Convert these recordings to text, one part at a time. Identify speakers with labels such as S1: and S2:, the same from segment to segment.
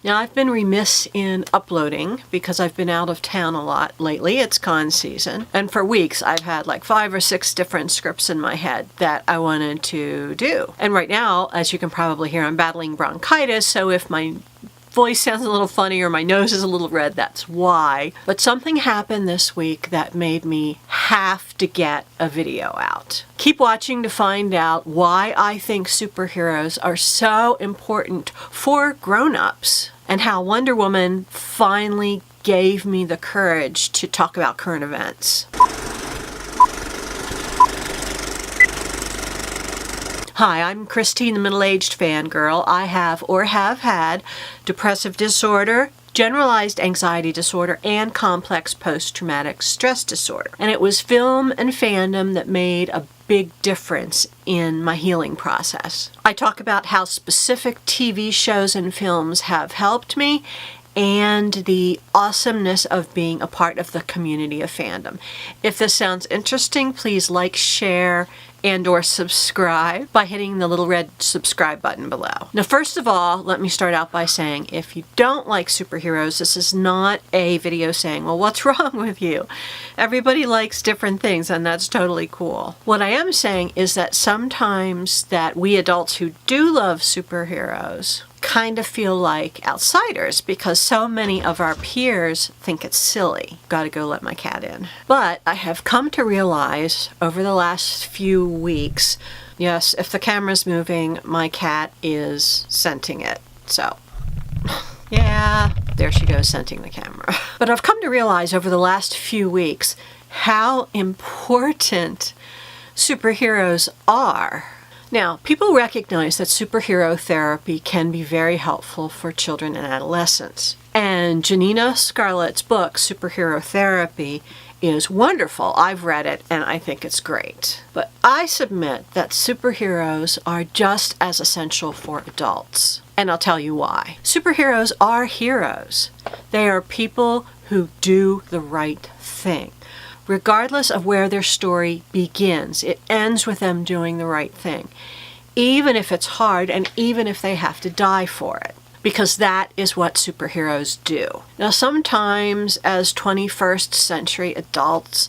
S1: Now, I've been remiss in uploading because I've been out of town a lot lately. It's con season. And for weeks, I've had like 5 or 6 different scripts in my head that I wanted to do. And right now, as you can probably hear, I'm battling bronchitis. So if my voice sounds a little funny or my nose is a little red, that's why. But something happened this week that made me have to get a video out. Keep watching to find out why I think superheroes are so important for grown-ups and how Wonder Woman finally gave me the courage to talk about current events. Hi, I'm Christine, the middle-aged fangirl. I have or have had depressive disorder, generalized anxiety disorder, and complex post-traumatic stress disorder. And it was film and fandom that made a big difference in my healing process. I talk about how specific TV shows and films have helped me and the awesomeness of being a part of the community of fandom. If this sounds interesting, please like, share, and/or subscribe by hitting the little red subscribe button below. Now, first of all, let me start out by saying if you don't like superheroes, this is not a video saying, well, what's wrong with you? Everybody likes different things, and that's totally cool. What I am saying is that sometimes that we adults who do love superheroes kind of feel like outsiders because so many of our peers think it's silly. Gotta go let my cat in. But I have come to realize over the last few weeks, yes, if the camera's moving, my cat is scenting it. So, yeah, there she goes scenting the camera. But I've come to realize over the last few weeks how important superheroes are. Now, people recognize that superhero therapy can be very helpful for children and adolescents. And Janina Scarlett's book, Superhero Therapy, is wonderful. I've read it and I think it's great. But I submit that superheroes are just as essential for adults. And I'll tell you why. Superheroes are heroes. They are people who do the right thing. Regardless of where their story begins, it ends with them doing the right thing, even if it's hard and even if they have to die for it, because that is what superheroes do. Now, sometimes as 21st century adults,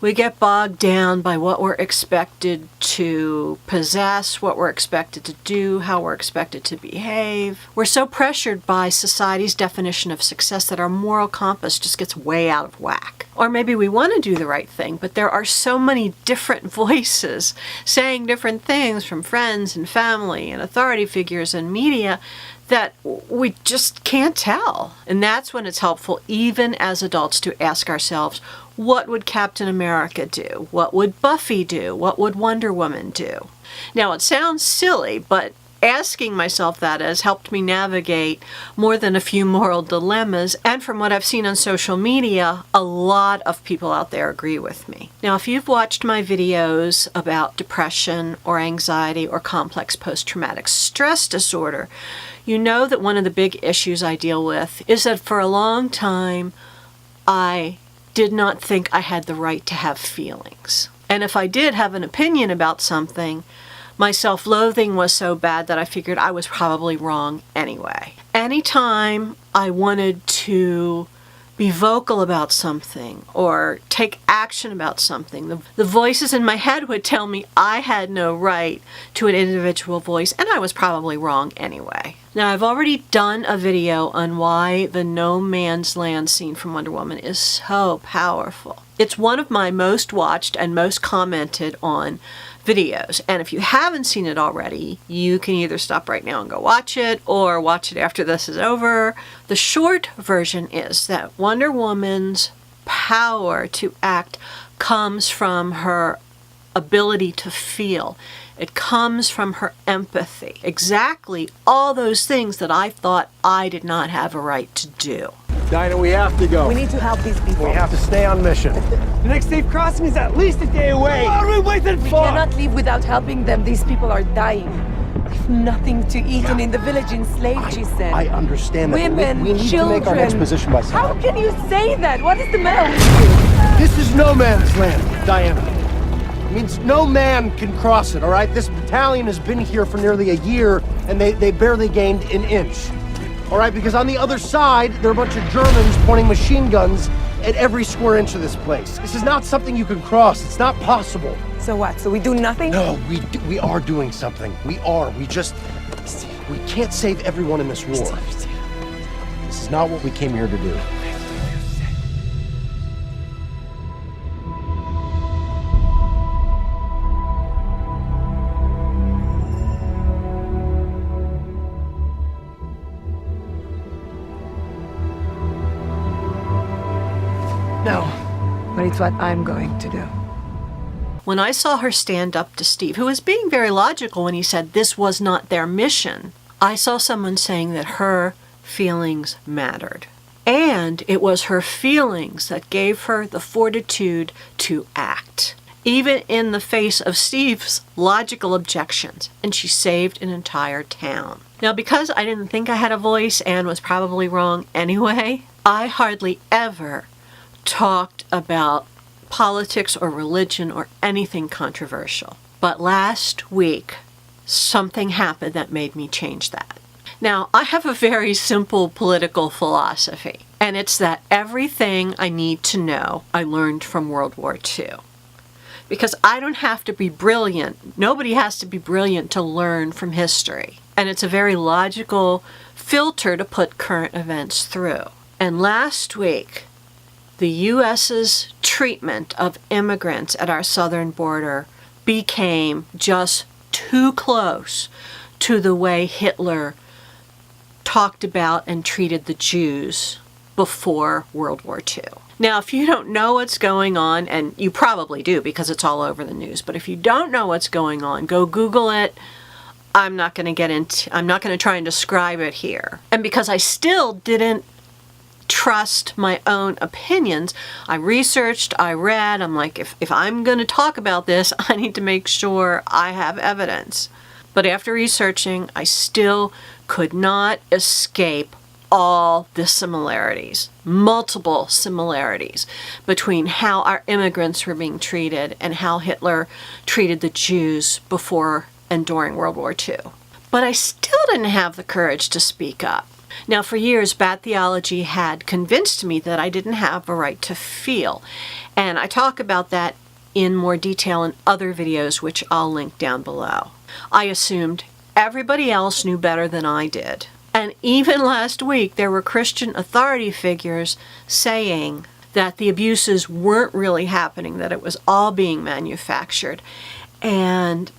S1: we get bogged down by what we're expected to possess, what we're expected to do, how we're expected to behave. We're so pressured by society's definition of success that our moral compass just gets way out of whack. Or maybe we want to do the right thing, but there are so many different voices saying different things from friends and family and authority figures and media that we just can't tell. And that's when it's helpful, even as adults, to ask ourselves, what would Captain America do? What would Buffy do? What would Wonder Woman do? Now, it sounds silly, but asking myself that has helped me navigate more than a few moral dilemmas. And from what I've seen on social media, a lot of people out there agree with me. Now, if you've watched my videos about depression or anxiety or complex post-traumatic stress disorder, you know that one of the big issues I deal with is that for a long time, I did not think I had the right to have feelings. And if I did have an opinion about something, my self-loathing was so bad that I figured I was probably wrong anyway. Anytime I wanted to be vocal about something or take action about something, the voices in my head would tell me I had no right to an individual voice, and I was probably wrong anyway. Now, I've already done a video on why the no man's land scene from Wonder Woman is so powerful. It's one of my most watched and most commented on videos. And if you haven't seen it already, you can either stop right now and go watch it or watch it after this is over. The short version is that Wonder Woman's power to act comes from her ability to feel. It comes from her empathy. Exactly all those things that I thought I did not have a right to do.
S2: Dinah, we have to go.
S3: We need to help these people.
S2: We have to stay on mission. The next safe crossing is at least a day away. What are we waiting for?
S3: We cannot leave without helping them. These people are dying. They've nothing to eat and in the village enslaved, she said.
S2: I understand that.
S3: Women,
S2: we need
S3: children.
S2: to make our next position by sunrise.
S3: How can you say that? What is the matter with you?
S2: This is no man's land, Diana. It means no man can cross it, all right? This battalion has been here for nearly a year, and they barely gained an inch. All right, because on the other side, there are a bunch of Germans pointing machine guns at every square inch of this place. This is not something you can cross. It's not possible.
S3: So what? So we do nothing?
S2: No, we are doing something. We can't save everyone in this war. This is not what we came here to do.
S3: No. But it's what I'm going to do.
S1: When I saw her stand up to Steve, who was being very logical when he said this was not their mission, I saw someone saying that her feelings mattered. And it was her feelings that gave her the fortitude to act, even in the face of Steve's logical objections, and she saved an entire town. Now, because I didn't think I had a voice and was probably wrong anyway, I hardly ever talked about politics or religion or anything controversial. But last week, something happened that made me change that. Now, I have a very simple political philosophy, and it's that everything I need to know I learned from World War II. Because I don't have to be brilliant. Nobody has to be brilliant to learn from history. And it's a very logical filter to put current events through. And last week, the U.S.'s treatment of immigrants at our southern border became just too close to the way Hitler talked about and treated the Jews before World War II. Now, if you don't know what's going on, and you probably do because it's all over the news, but if you don't know what's going on, go Google it. I'm not going to try and describe it here. And because I still didn't trust my own opinions, I researched, I read, I'm like, if I'm going to talk about this, I need to make sure I have evidence. But after researching, I still could not escape all the similarities, multiple similarities between how our immigrants were being treated and how Hitler treated the Jews before and during World War II. But I still didn't have the courage to speak up. Now, for years, bad theology had convinced me that I didn't have a right to feel. And I talk about that in more detail in other videos, which I'll link down below. I assumed everybody else knew better than I did. And even last week, there were Christian authority figures saying that the abuses weren't really happening, that it was all being manufactured. And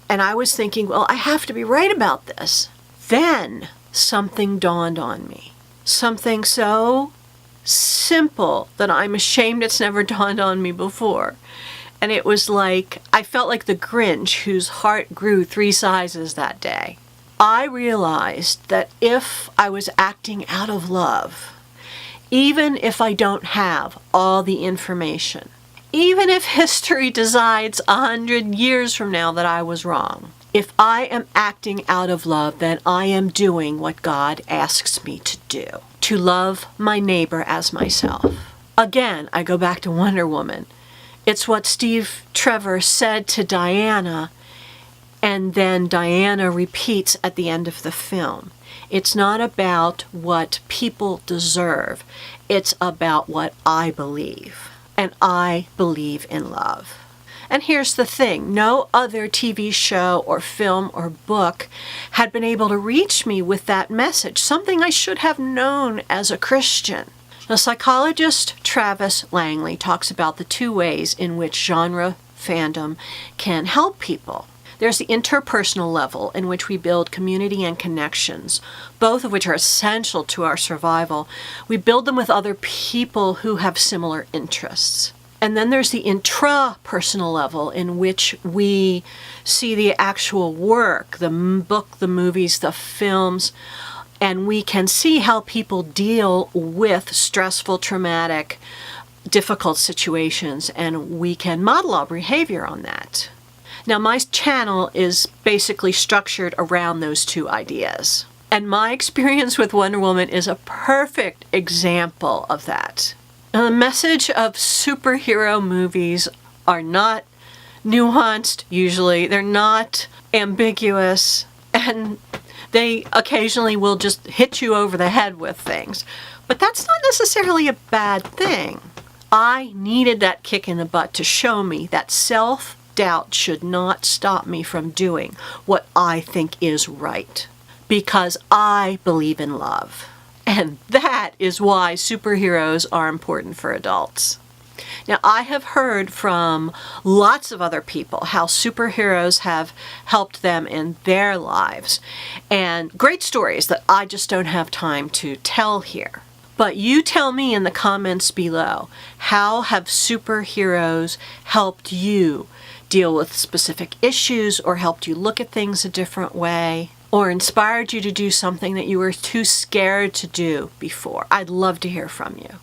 S1: I was thinking, well, I have to be right about this. Then something dawned on me. Something so simple that I'm ashamed it's never dawned on me before. And it was like, I felt like the Grinch whose heart grew 3 sizes that day. I realized that if I was acting out of love, even if I don't have all the information, even if history decides 100 years from now that I was wrong, if I am acting out of love, then I am doing what God asks me to do, to love my neighbor as myself. Again, I go back to Wonder Woman. It's what Steve Trevor said to Diana, and then Diana repeats at the end of the film. It's not about what people deserve. It's about what I believe. And I believe in love. And here's the thing, no other TV show or film or book had been able to reach me with that message, something I should have known as a Christian. The psychologist Travis Langley talks about the 2 ways in which genre fandom can help people. There's the interpersonal level in which we build community and connections, both of which are essential to our survival. We build them with other people who have similar interests. And then there's the intrapersonal level in which we see the actual work, the book, the movies, the films, and we can see how people deal with stressful, traumatic, difficult situations, and we can model our behavior on that. Now, my channel is basically structured around those 2 ideas. And my experience with Wonder Woman is a perfect example of that. Now, the message of superhero movies are not nuanced, usually. They're not ambiguous. And They occasionally will just hit you over the head with things. But that's not necessarily a bad thing. I needed that kick in the butt to show me that self-doubt should not stop me from doing what I think is right. Because I believe in love. And that is why superheroes are important for adults. Now, I have heard from lots of other people how superheroes have helped them in their lives. And great stories that I just don't have time to tell here. But you tell me in the comments below, how have superheroes helped you deal with specific issues, or helped you look at things a different way, or inspired you to do something that you were too scared to do before? I'd love to hear from you.